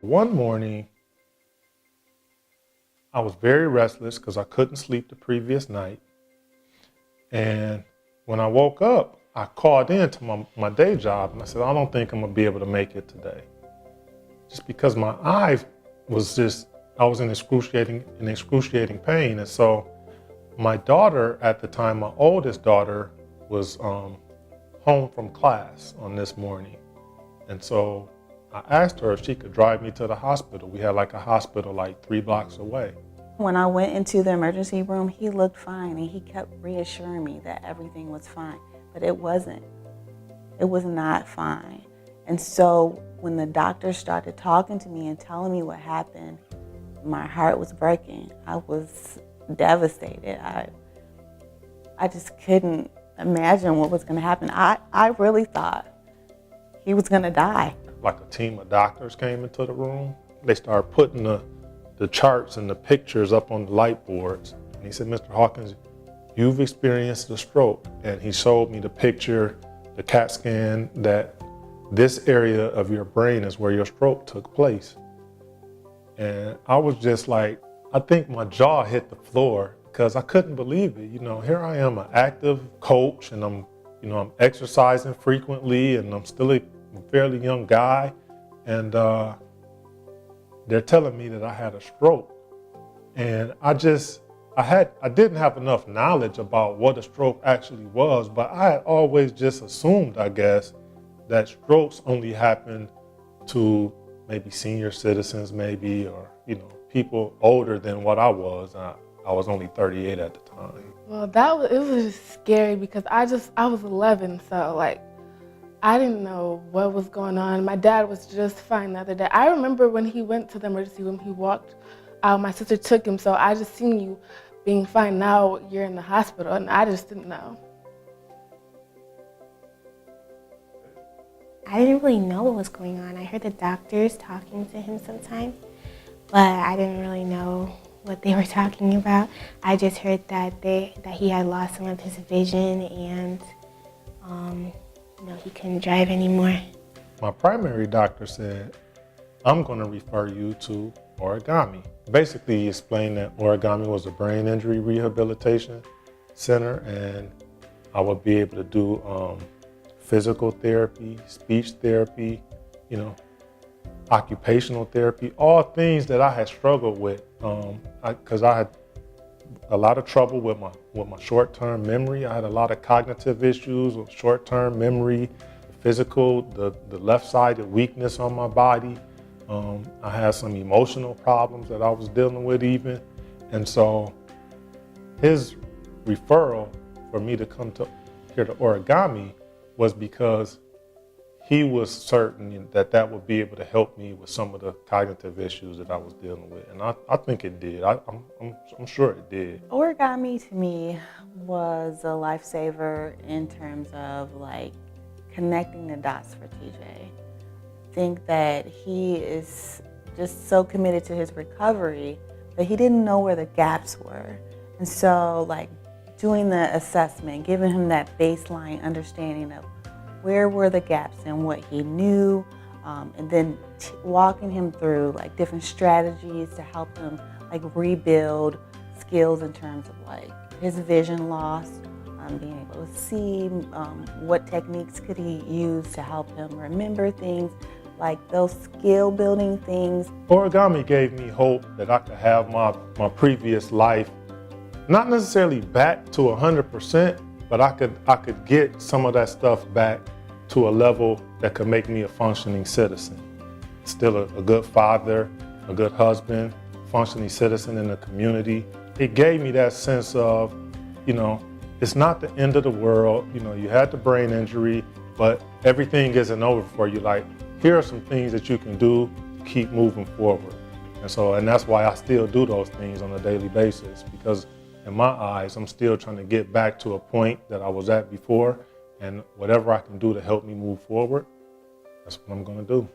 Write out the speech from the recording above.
One morning, I was very restless because I couldn't sleep the previous night. And when I woke up, I called in to my day job and I said, I don't think I'm gonna be able to make it today. Just because my eyes I was in excruciating pain. And so my daughter at the time, my oldest daughter, was home from class on this morning. And so I asked her if she could drive me to the hospital. We had like a hospital like 3 blocks away. When I went into the emergency room, he looked fine and he kept reassuring me that everything was fine, but it wasn't. It was not fine. And so when the doctor started talking to me and telling me what happened, my heart was breaking. I was devastated. I just couldn't imagine what was gonna happen. I really thought he was gonna die. Like a team of doctors came into the room. They started putting the charts and the pictures up on the light boards. And he said, Mr. Hawkins, you've experienced a stroke. And he showed me the picture, the CAT scan, that this area of your brain is where your stroke took place. And I was just like, I think my jaw hit the floor because I couldn't believe it. You know, here I am, an active coach, and I'm exercising frequently, and I'm still a fairly young guy. And they're telling me that I had a stroke. And I didn't have enough knowledge about what a stroke actually was, but I had always just assumed, I guess, that strokes only happen to maybe senior citizens, maybe, or, people older than what I was. I was only 38 at the time. Well, it was just scary because I was 11, so I didn't know what was going on. My dad was just fine the other day. I remember when he went to the emergency room, he walked out, my sister took him, so I just seen you being fine. Now you're in the hospital, and I just didn't know. I didn't really know what was going on. I heard the doctors talking to him sometimes, but I didn't really know what they were talking about. I just heard that he had lost some of his vision and he couldn't drive anymore. My primary doctor said, I'm going to refer you to Origami. Basically, he explained that Origami was a brain injury rehabilitation center, and I would be able to do physical therapy, speech therapy, occupational therapy, all things that I had struggled with, because I had a lot of trouble with my short-term memory. I had a lot of cognitive issues with short-term memory, physical, the left-sided weakness on my body. I had some emotional problems that I was dealing with even. And so his referral for me to come here to Origami was because he was certain that would be able to help me with some of the cognitive issues that I was dealing with. And I think it did. I'm sure it did. Origami to me was a lifesaver in terms of connecting the dots for TJ. I think that he is just so committed to his recovery, but he didn't know where the gaps were. And so doing the assessment, giving him that baseline understanding of where were the gaps in what he knew, and then walking him through different strategies to help him rebuild skills in terms of his vision loss, being able to see what techniques could he use to help him remember things, those skill building things. Origami gave me hope that I could have my previous life, not necessarily back to 100%, but I could get some of that stuff back to a level that could make me a functioning citizen. Still a good father, a good husband, functioning citizen in the community. It gave me that sense of, it's not the end of the world. You had the brain injury, but everything isn't over for you. Here are some things that you can do to keep moving forward. And that's why I still do those things on a daily basis, because in my eyes, I'm still trying to get back to a point that I was at before, and whatever I can do to help me move forward, that's what I'm going to do.